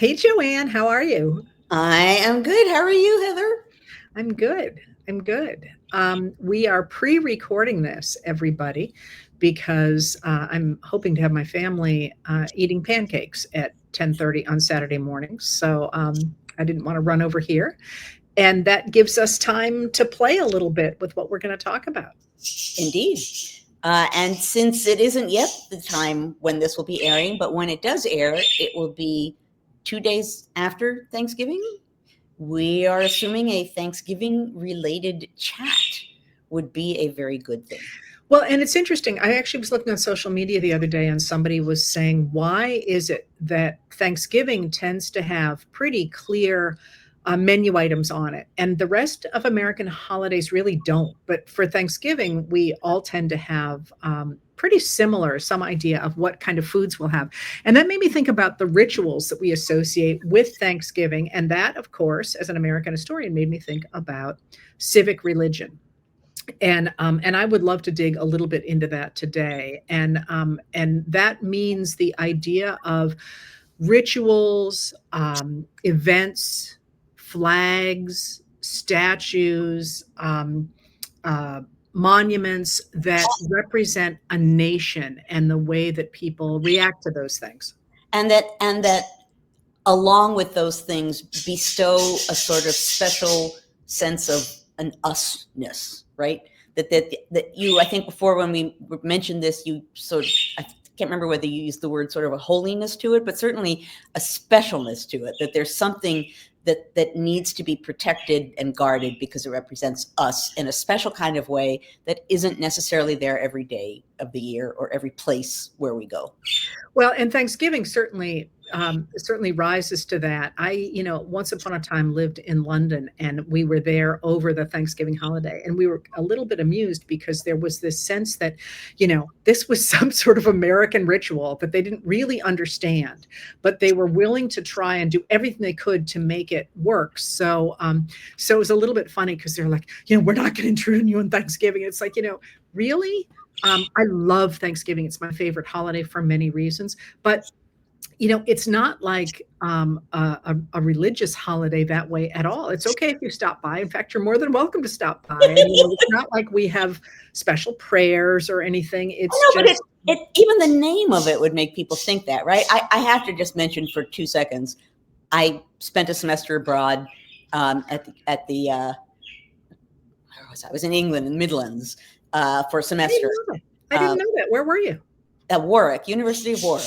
Hey, Joanne, how are you? I am good. How are you, Heather? I'm good. I'm good. We are pre-recording this, everybody, because I'm hoping to have my family eating pancakes at 10:30 on Saturday mornings. So I didn't want to run over here, and that gives us time to play a little bit with what we're going to talk about. Indeed. And since it isn't yet the time when this will be airing, but when it does air, it will be 2 days after Thanksgiving. We are assuming a Thanksgiving related chat would be a very good thing. Well, and it's interesting. I actually was looking on social media the other day, and somebody was saying, why is it that Thanksgiving tends to have pretty clear menu items on it, and the rest of American holidays really don't? But for Thanksgiving, we all tend to have pretty similar, some idea of what kind of foods we'll have. And that made me think about the rituals that we associate with Thanksgiving. And that, of course, as an American historian, made me think about civic religion, and I would love to dig a little bit into that today. And that means the idea of rituals, events, flags, statues, uh, monuments that represent a nation and the way that people react to those things. And that along with those things bestow a sort of special sense of an usness, right? That you, I think before when we mentioned this, you sort of, I can't remember whether you used the word sort of a holiness to it, but certainly a specialness to it, that there's something that needs to be protected and guarded because it represents us in a special kind of way that isn't necessarily there every day of the year or every place where we go. Well, and Thanksgiving certainly rises to that. Once upon a time lived in London, and we were there over the Thanksgiving holiday, and we were a little bit amused because there was this sense that, this was some sort of American ritual that they didn't really understand, but they were willing to try and do everything they could to make it work. So it was a little bit funny because they're like, we're not going to intrude on you on Thanksgiving. It's like, really. I love Thanksgiving. It's my favorite holiday for many reasons, but it's not like a religious holiday that way at all. It's okay if you stop by. In fact, you're more than welcome to stop by. And it's not like we have special prayers or anything. I It's know, but just it even the name of it would make people think that, right? I have to just mention for 2 seconds, I spent a semester abroad where was I? I was in England, in the Midlands, for a I didn't semester know that. I didn't know that. Where were you? at Warwick, University of Warwick.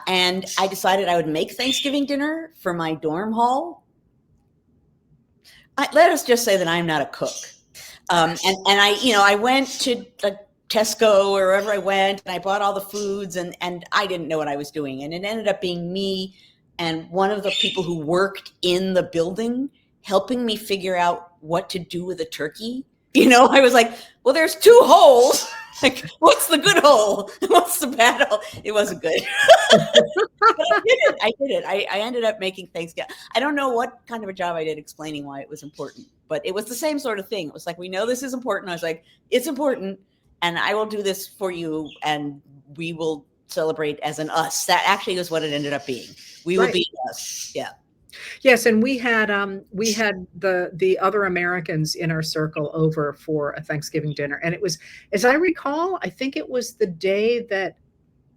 And I decided I would make Thanksgiving dinner for my dorm hall. Let us just say that I'm not a cook. And I went to Tesco or wherever I went, and I bought all the foods, and I didn't know what I was doing. And it ended up being me and one of the people who worked in the building helping me figure out what to do with a turkey. I was like, well, there's two holes. Like, what's the good hole? What's the bad hole? It wasn't good. But I did it. I ended up making Thanksgiving. I don't know what kind of a job I did explaining why it was important, but it was the same sort of thing. It was like, we know this is important. I was like, it's important, and I will do this for you, and we will celebrate as an us. That actually was what it ended up being. We will Right. be us. Yeah. Yes, and we had the other Americans in our circle over for a Thanksgiving dinner, and it was, as I recall, I think it was the day that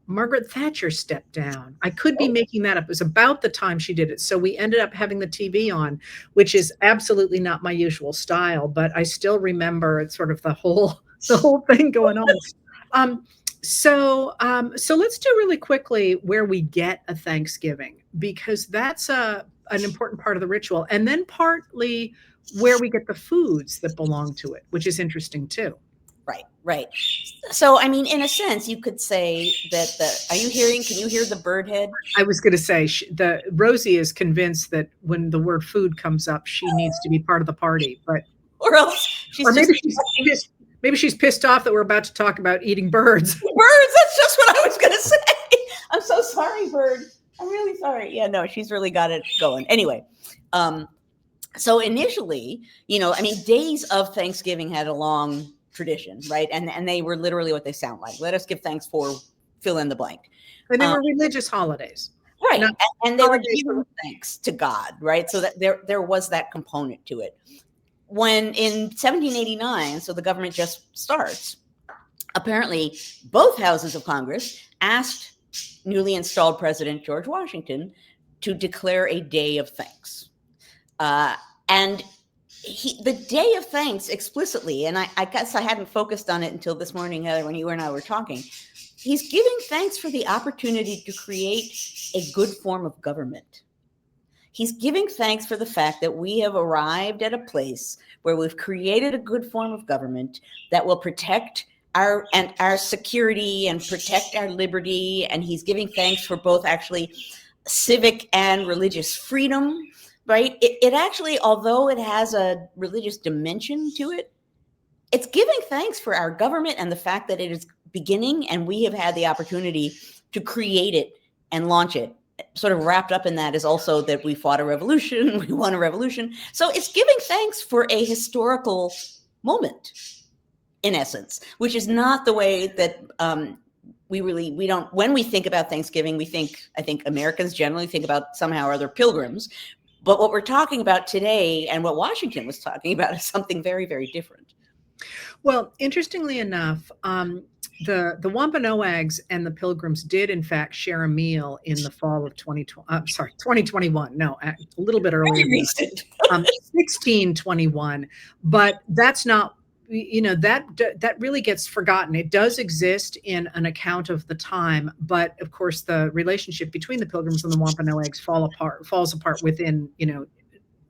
Margaret Thatcher stepped down. I could be Oh, making that up. It was about the time she did it. So we ended up having the TV on, which is absolutely not my usual style, but I still remember it's sort of the whole thing going on. Um, so let's do really quickly where we get a Thanksgiving, because that's an important part of the ritual, and then partly where we get the foods that belong to it, which is interesting too. right, right. So, I mean, in a sense, you could say that are you hearing? Can you hear the bird head? I was going to say the Rosie is convinced that when the word food comes up, she needs to be part of the party, but Or else or she's just maybe she's pissed off that we're about to talk about eating birds. birds. That's just what I was going to say. I'm so sorry, bird. I'm really sorry. Yeah, no, she's really got it going. Anyway, so initially, I mean, days of Thanksgiving had a long tradition, right? And they were literally what they sound like. Let us give thanks for fill in the blank. And they Um, were religious holidays. Right. Not And they were holidays giving thanks to God, right? So that there was that component to it. When in 1789, so the government just starts, apparently both houses of Congress asked newly installed President George Washington to declare a day of thanks. And the day of thanks explicitly, and I guess I hadn't focused on it until this morning, Heather, when you and I were talking, he's giving thanks for the opportunity to create a good form of government. He's giving thanks for the fact that we have arrived at a place where we've created a good form of government that will protect our security and protect our liberty. And he's giving thanks for both actually civic and religious freedom, right? It actually, although it has a religious dimension to it, it's giving thanks for our government and the fact that it is beginning and we have had the opportunity to create it and launch it. Sort of wrapped up in that is also that we fought a revolution, we won a revolution. So it's giving thanks for a historical moment, in essence, which is not the way that we don't, when we think about Thanksgiving, I think Americans generally think about somehow or other pilgrims. But what we're talking about today and what Washington was talking about is something very, very different. Well, interestingly enough, the Wampanoags and the Pilgrims did in fact share a meal in the fall of 2021. No, a little bit earlier, 1621. But that's not, that really gets forgotten. It does exist in an account of the time, but of course the relationship between the Pilgrims and the Wampanoags falls apart within,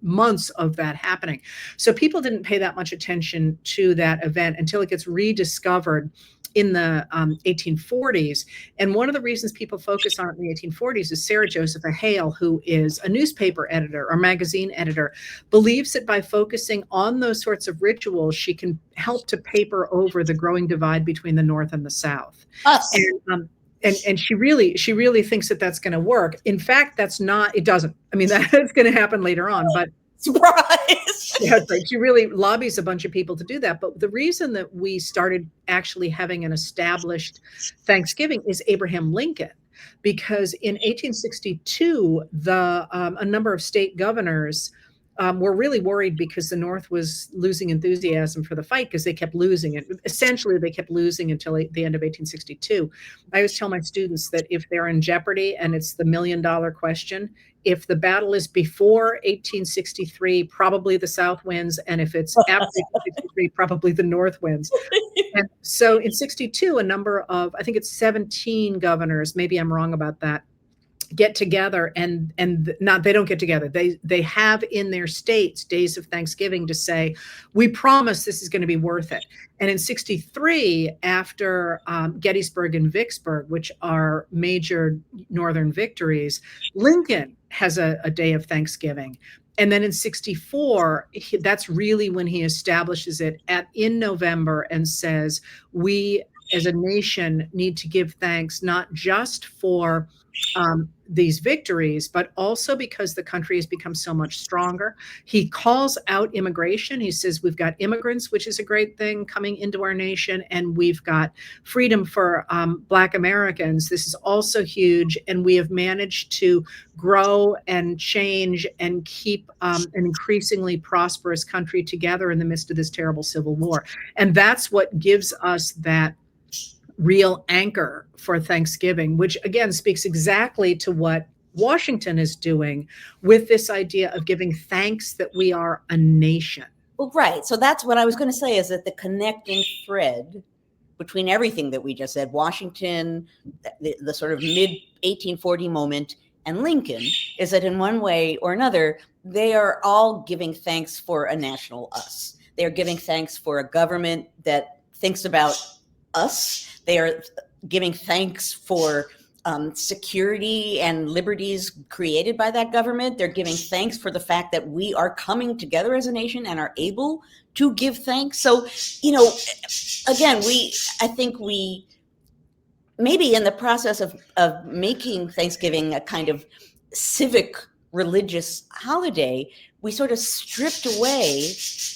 months of that happening. So people didn't pay that much attention to that event until it gets rediscovered in the 1840s. And one of the reasons people focus on it in the 1840s is Sarah Josepha Hale, who is a newspaper editor or magazine editor, believes that by focusing on those sorts of rituals, she can help to paper over the growing divide between the North and the South. Us. And she really thinks that that's going to work. In fact, it doesn't. I mean, that's going to happen later on, but surprise. Yeah, right. She really lobbies a bunch of people to do that. But the reason that we started actually having an established Thanksgiving is Abraham Lincoln, because in 1862, a number of state governors were really worried because the North was losing enthusiasm for the fight because they kept losing it. Essentially, they kept losing until the end of 1862. I always tell my students that if they're in jeopardy and it's the $1 million question, if the battle is before 1863, probably the South wins. And if it's after 1863, probably the North wins. And so in 62, a number of, I think it's 17 governors, maybe I'm wrong about that, get together and they don't get together. They have in their states days of Thanksgiving to say, we promise this is going to be worth it. And in 63, after Gettysburg and Vicksburg, which are major Northern victories, Lincoln has a day of Thanksgiving. And then in 64, that's really when he establishes it in November and says, we as a nation need to give thanks, not just for these victories, but also because the country has become so much stronger. He calls out immigration. He says, we've got immigrants, which is a great thing, coming into our nation, and we've got freedom for Black Americans. This is also huge, and we have managed to grow and change and keep an increasingly prosperous country together in the midst of this terrible civil war. And that's what gives us that real anchor for Thanksgiving, which again speaks exactly to what Washington is doing with this idea of giving thanks that we are a nation. Well, right. So that's what I was going to say, is that the connecting thread between everything that we just said, Washington, the sort of mid 1840 moment, and Lincoln, is that in one way or another, they are all giving thanks for a national us. They are giving thanks for a government that thinks about us. They are giving thanks for security and liberties created by that government. They're giving thanks for the fact that we are coming together as a nation and are able to give thanks. So, again, I think we maybe in the process of making Thanksgiving a kind of civic religious holiday, we sort of stripped away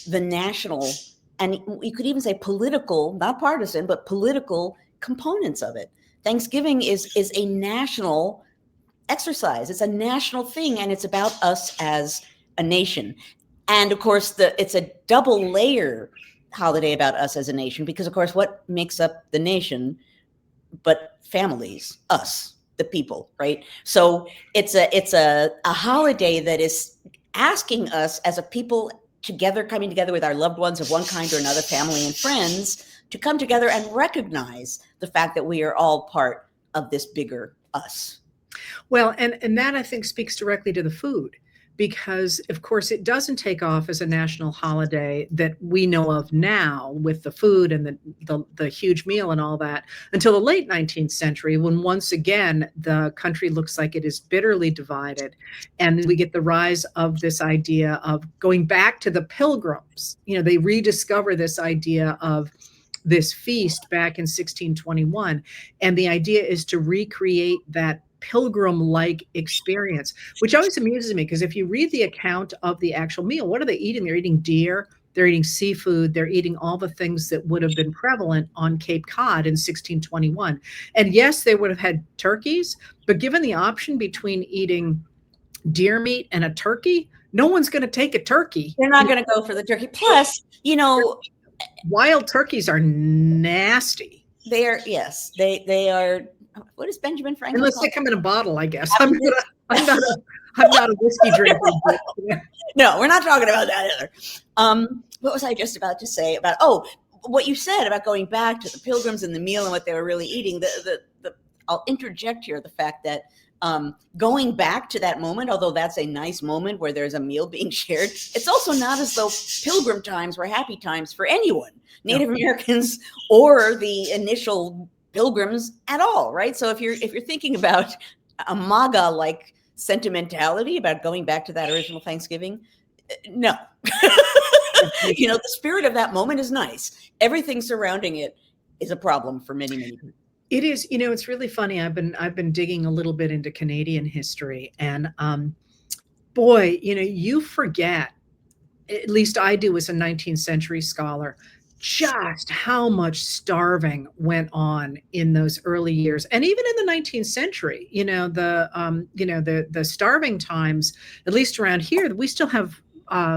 the national, and we could even say political, not partisan, but political components of it. Thanksgiving is a national exercise. It's a national thing, and it's about us as a nation. And of course, it's a double layer holiday about us as a nation, because of course, what makes up the nation but families, us, the people, right? So it's a holiday that is asking us as a people together, coming together with our loved ones of one kind or another, family and friends, to come together and recognize the fact that we are all part of this bigger us. Well, and that I think speaks directly to the food, because of course it doesn't take off as a national holiday that we know of now with the food and the huge meal and all that until the late 19th century, when once again the country looks like it is bitterly divided, and we get the rise of this idea of going back to the Pilgrims. They rediscover this idea of this feast back in 1621, and the idea is to recreate that pilgrim-like experience, which always amuses me, because if you read the account of the actual meal, what are they eating? They're eating deer, they're eating seafood, they're eating all the things that would have been prevalent on Cape Cod in 1621. And yes, they would have had turkeys, but given the option between eating deer meat and a turkey, no one's going to take a turkey. They're not going to go for the turkey. Plus, wild turkeys are nasty. They are. What does Benjamin Franklin Unless call they come in a bottle, I guess. I'm not a whiskey drinker. But, yeah. No, we're not talking about that either. What was I just about to say about? Oh, what you said about going back to the Pilgrims and the meal and what they were really eating. I'll interject here the fact that going back to that moment, although that's a nice moment where there's a meal being shared, it's also not as though Pilgrim times were happy times for anyone, Native Americans or the initial Pilgrims at all, right? So if you're thinking about a MAGA-like sentimentality about going back to that original Thanksgiving, no. The spirit of that moment is nice. Everything surrounding it is a problem for many, many people. It is. It's really funny. I've been digging a little bit into Canadian history, and boy, you forget, at least I do as a 19th century scholar, just how much starving went on in those early years, and even in the 19th century. The starving times, at least around here, we still have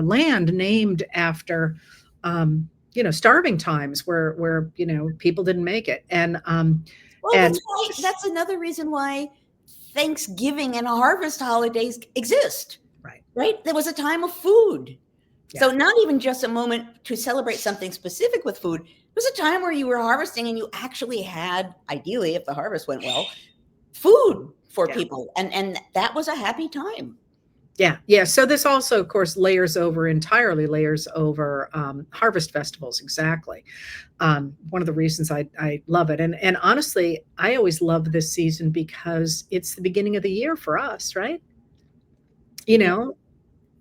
land named after starving times where people didn't make it. And that's another reason why Thanksgiving and harvest holidays exist. Right? There was a time of food. So not even just a moment to celebrate something specific with food. It was a time where you were harvesting and you actually had, ideally, if the harvest went well, food for people. And that was a happy time. Yeah. So this also, of course, layers over harvest festivals. Exactly. One of the reasons I love it. And honestly, I always love this season because it's the beginning of the year for us, right?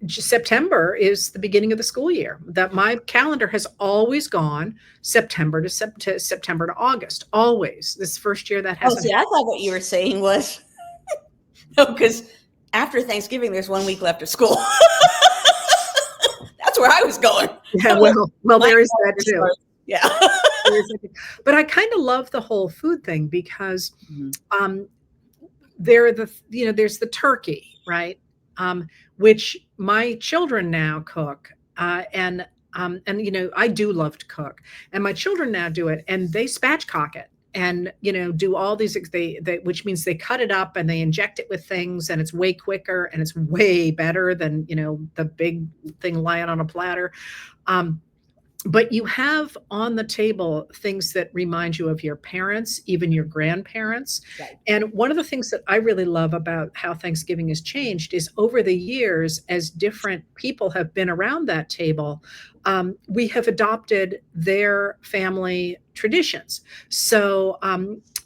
September is the beginning of the school year. That my calendar has always gone September to September to August. Always. This first year that hasn't. Oh, see, I thought what you were saying was no, because after Thanksgiving, there's 1 week left of school. That's where I was going. Yeah, well, there is that too. Yeah. But I kind of love the whole food thing because there's the turkey, right? Which my children now cook, and I do love to cook, and my children now do it, and they spatchcock it, and do all these which means they cut it up and they inject it with things, and it's way quicker and it's way better than the big thing lying on a platter. But you have on the table things that remind you of your parents, even your grandparents. Right. And one of the things that I really love about how Thanksgiving has changed is over the years, as different people have been around that table, we have adopted their family traditions. So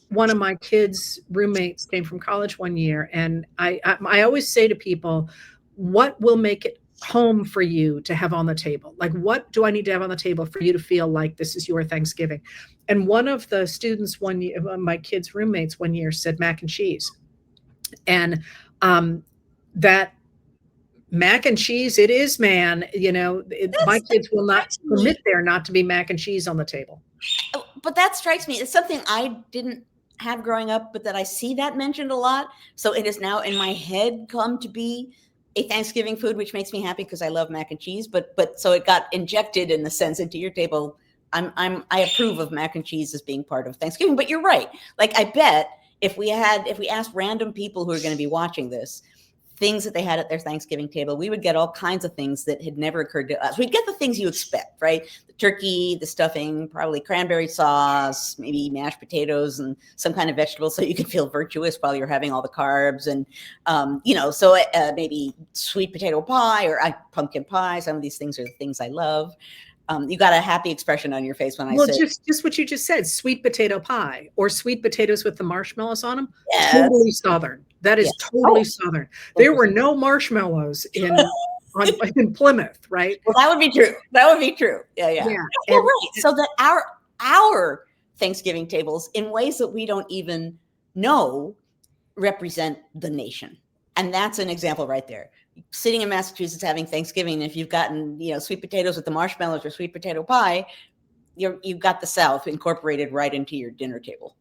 one of my kids' roommates came from college one year, and I always say to people, what will make it home for you to have on the table? Like, what do I need to have on the table for you to feel like this is your Thanksgiving? And one of the students one year, my kids' roommates one year, said mac and cheese. And that mac and cheese, it is, man. My kids will not permit there not to be mac and cheese on the table. But that strikes me as something I didn't have growing up, but that I see that mentioned a lot. So it has now in my head come to be a Thanksgiving food, which makes me happy because I love mac and cheese. But so it got injected in the sense into your table. I approve of mac and cheese as being part of Thanksgiving. But you're right. Like I bet if we asked random people who are going to be watching this, things that they had at their Thanksgiving table, we would get all kinds of things that had never occurred to us. We'd get the things you expect, right? The turkey, the stuffing, probably cranberry sauce, maybe mashed potatoes and some kind of vegetable so you can feel virtuous while you're having all the carbs. And, so maybe sweet potato pie or pumpkin pie. Some of these things are the things I love. You got a happy expression on your face when I said. Just what you just said, sweet potato pie or sweet potatoes with the marshmallows on them. Yes. Totally Southern. That is totally Southern. There were no marshmallows in Plymouth, right? Well, that would be true. That would be true. Yeah. Well, right. So that our Thanksgiving tables, in ways that we don't even know, represent the nation. And that's an example right there. Sitting in Massachusetts having Thanksgiving, if you've gotten, sweet potatoes with the marshmallows or sweet potato pie, you've got the South incorporated right into your dinner table.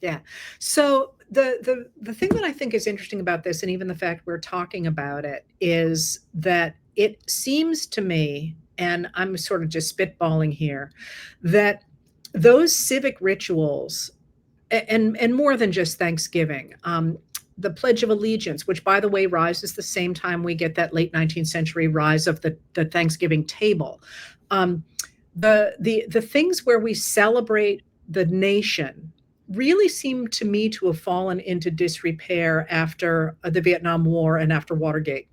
Yeah. So the thing that I think is interesting about this, and even the fact we're talking about it, is that it seems to me, and I'm sort of just spitballing here, that those civic rituals, and more than just Thanksgiving, the Pledge of Allegiance, which, by the way, rises the same time we get that late 19th century rise of the Thanksgiving table. The things where we celebrate the nation really seem to me to have fallen into disrepair after the Vietnam War and after Watergate,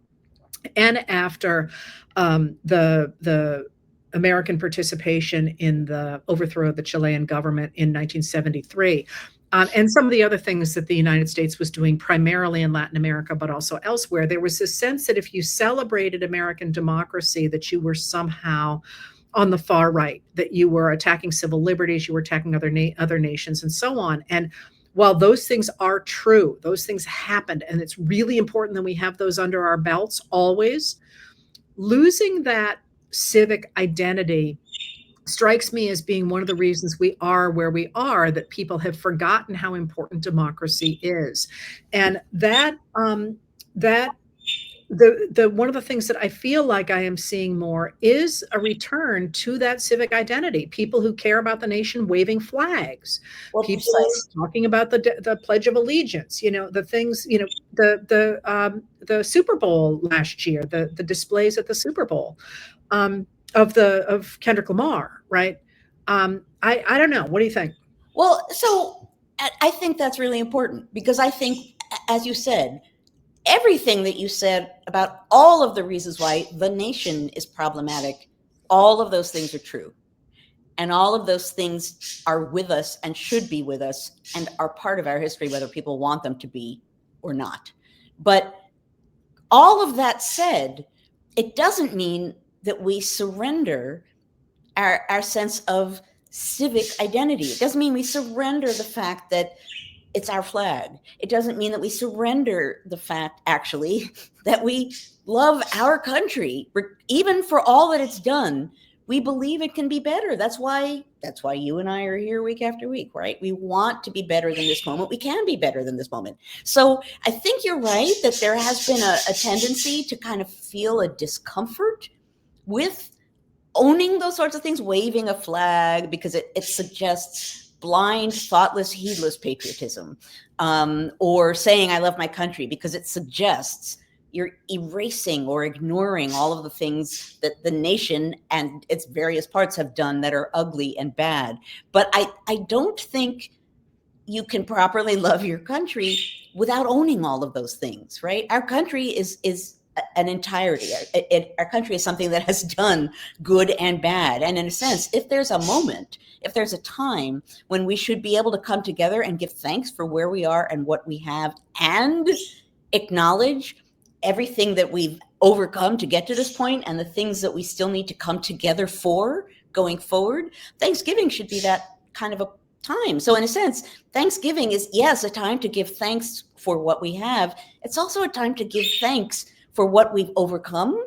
and after the American participation in the overthrow of the Chilean government in 1973. And some of the other things that the United States was doing primarily in Latin America, but also elsewhere. There was this sense that if you celebrated American democracy, that you were somehow on the far right, that you were attacking civil liberties, you were attacking other nations, and so on. And while those things are true, those things happened, and it's really important that we have those under our belts always, losing that civic identity strikes me as being one of the reasons we are where we are, that people have forgotten how important democracy is. And that the one of the things that I feel like I am seeing more is a return to that civic identity. People who care about the nation waving flags, people talking about the Pledge of Allegiance, the things, the Super Bowl last year, the displays at the Super Bowl of Kendrick Lamar, right? I don't know. What do you think? Well, so I think that's really important, because I think, as you said, everything that you said about all of the reasons why the nation is problematic, all of those things are true. And all of those things are with us and should be with us and are part of our history, whether people want them to be or not. But all of that said, it doesn't mean that we surrender our sense of civic identity. It doesn't mean we surrender the fact that it's our flag. It doesn't mean that we surrender the fact, actually, that we love our country. Even for all that it's done, we believe it can be better. That's why you and I are here week after week, right? We want to be better than this moment. We can be better than this moment. So I think you're right that there has been a tendency to kind of feel a discomfort with owning those sorts of things, waving a flag, because it suggests blind, thoughtless, heedless patriotism, or saying I love my country because it suggests you're erasing or ignoring all of the things that the nation and its various parts have done that are ugly and bad. But I don't think you can properly love your country without owning all of those things, right? Our country is an entirety. Our country is something that has done good and bad. And in a sense, if there's a moment, if there's a time when we should be able to come together and give thanks for where we are and what we have, and acknowledge everything that we've overcome to get to this point and the things that we still need to come together for going forward, Thanksgiving should be that kind of a time. So in a sense, Thanksgiving is, yes, a time to give thanks for what we have. It's also a time to give thanks for what we've overcome,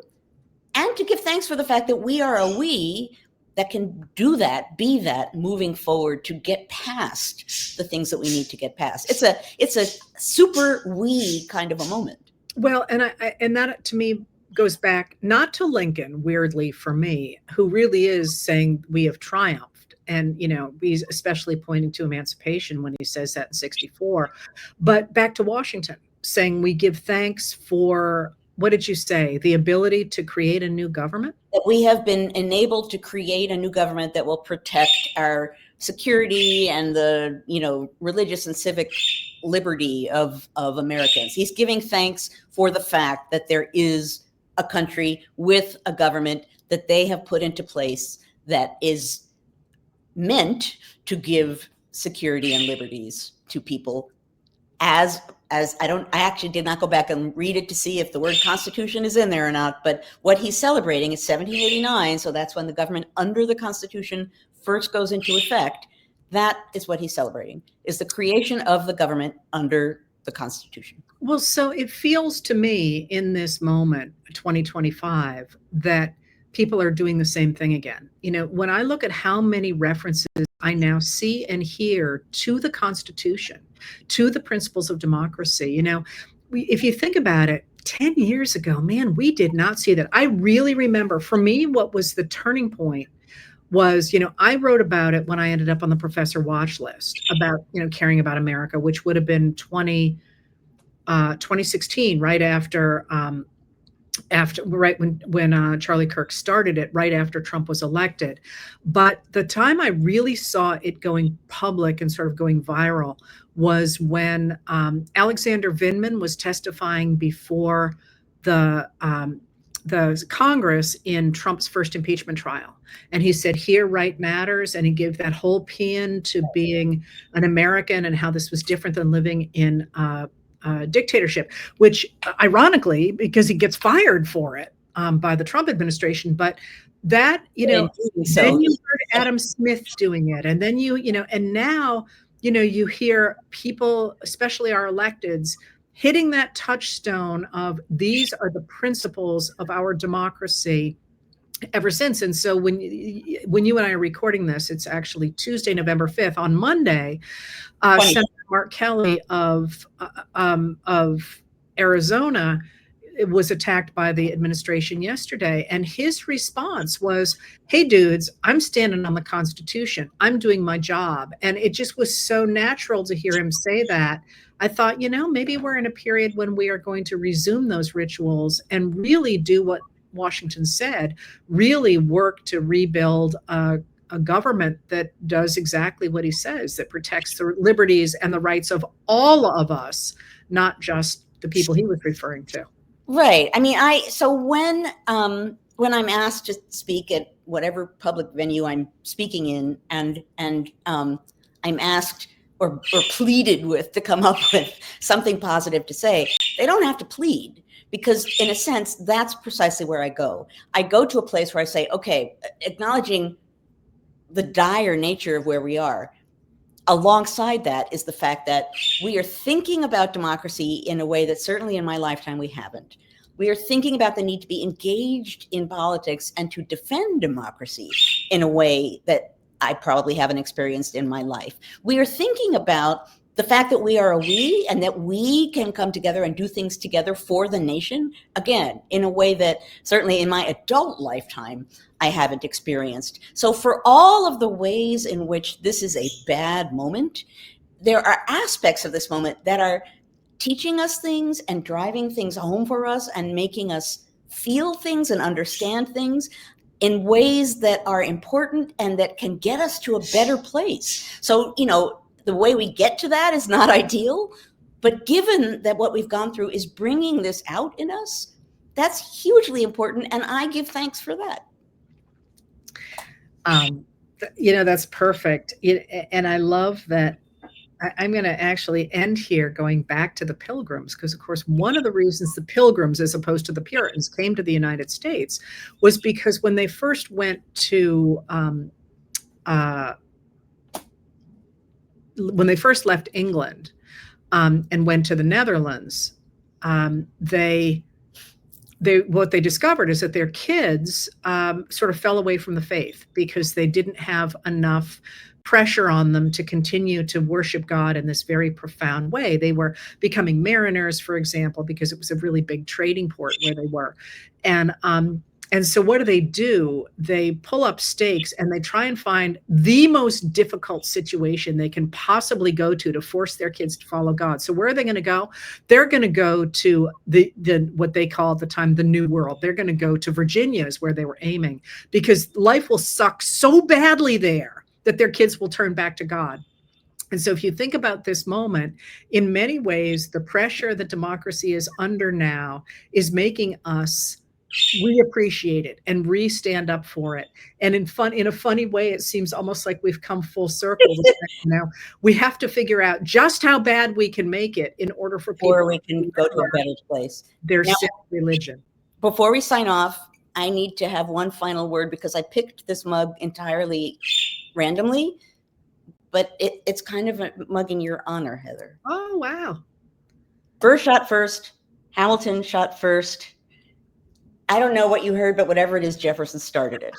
and to give thanks for the fact that we are a we, that can do that, be that moving forward to get past the things that we need to get past. It's a super we kind of a moment. Well, and that to me goes back not to Lincoln, weirdly for me, who really is saying we have triumphed. And, he's especially pointing to emancipation when he says that in 64, but back to Washington saying we give thanks for, what did you say? The ability to create a new government? That we have been enabled to create a new government that will protect our security and the, religious and civic liberty of Americans. He's giving thanks for the fact that there is a country with a government that they have put into place that is meant to give security and liberties to people. As I actually did not go back and read it to see if the word Constitution is in there or not, but what he's celebrating is 1789, so that's when the government under the Constitution first goes into effect. That is what he's celebrating, is the creation of the government under the Constitution. Well, so it feels to me in this moment, 2025, that people are doing the same thing again. When I look at how many references I now see and hear to the Constitution, to the principles of democracy, if you think about it, 10 years ago, man, we did not see that. I really remember, for me, what was the turning point was, I wrote about it when I ended up on the professor watch list about, caring about America, which would have been 2016, right after when Charlie Kirk started it, right after Trump was elected. But the time I really saw it going public and sort of going viral was when Alexander Vindman was testifying before the Congress in Trump's first impeachment trial. And he said, here right matters. And he gave that whole paean to being an American and how this was different than living in dictatorship, which ironically, because he gets fired for it by the Trump administration, but that, then you heard Adam Smith doing it. And then and now, you hear people, especially our electeds, hitting that touchstone of these are the principles of our democracy ever since. And so when you and I are recording this, it's actually Tuesday, November 5th. On Monday, Senator Mark Kelly of Arizona was attacked by the administration yesterday. And his response was, hey, dudes, I'm standing on the Constitution. I'm doing my job. And it just was so natural to hear him say that. I thought, maybe we're in a period when we are going to resume those rituals and really do what Washington said, really work to rebuild a government that does exactly what he says, that protects the liberties and the rights of all of us, not just the people he was referring to. Right. I mean, so when I'm asked to speak at whatever public venue I'm speaking in, and I'm asked or pleaded with to come up with something positive to say, they don't have to plead. Because in a sense, that's precisely where I go. I go to a place where I say, okay, acknowledging the dire nature of where we are. Alongside that is the fact that we are thinking about democracy in a way that certainly in my lifetime we haven't. We are thinking about the need to be engaged in politics and to defend democracy in a way that I probably haven't experienced in my life. We are thinking about the fact that we are a we and that we can come together and do things together for the nation, again, in a way that certainly in my adult lifetime, I haven't experienced. So for all of the ways in which this is a bad moment, there are aspects of this moment that are teaching us things and driving things home for us and making us feel things and understand things in ways that are important and that can get us to a better place. So, the way we get to that is not ideal, but given that what we've gone through is bringing this out in us, that's hugely important, and I give thanks for that. That's perfect. And I love that. I'm going to actually end here going back to the Pilgrims, because, of course, one of the reasons the Pilgrims, as opposed to the Puritans, came to the United States was because when they first went to when they first left England and went to the Netherlands, they what they discovered is that their kids sort of fell away from the faith because they didn't have enough pressure on them to continue to worship God in this very profound way. They were becoming mariners, for example, because it was a really big trading port where they were. And so what do? They pull up stakes and they try and find the most difficult situation they can possibly go to force their kids to follow God. So where are they going to go? They're going to go to the what they call at the time the New World. They're going to go to Virginia is where they were aiming, because life will suck so badly there that their kids will turn back to God. And so if you think about this moment, in many ways, the pressure that democracy is under now is making us reappreciate it and re-stand up for it. And in a funny way, it seems almost like we've come full circle. Now we have to figure out just how bad we can make it in order for people, or we can go to a better place. Their Now, civic religion. Before we sign off, I need to have one final word, because I picked this mug entirely randomly, but it's kind of a mug in your honor, Heather. Oh, wow. Burr shot first. Hamilton shot first. I don't know what you heard, but whatever it is, Jefferson started it.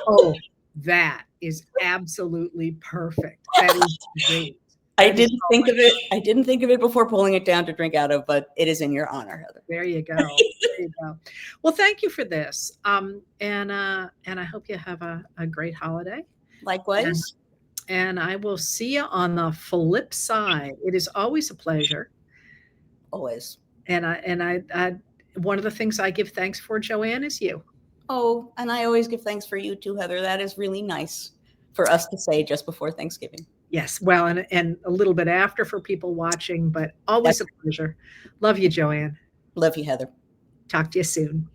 Oh, that is absolutely perfect. That is great. I didn't think of it. I didn't think of it before pulling it down to drink out of, but it is in your honor, Heather. There you go. There you go. Well, thank you for this. And I hope you have a great holiday. Likewise. And I will see you on the flip side. It is always a pleasure. Always. And I one of the things I give thanks for, Joanne, is you. Oh, and I always give thanks for you too, Heather. That is really nice for us to say just before Thanksgiving. Yes. Well, and a little bit after for people watching, but always a pleasure. Love you, Joanne. Love you, Heather. Talk to you soon.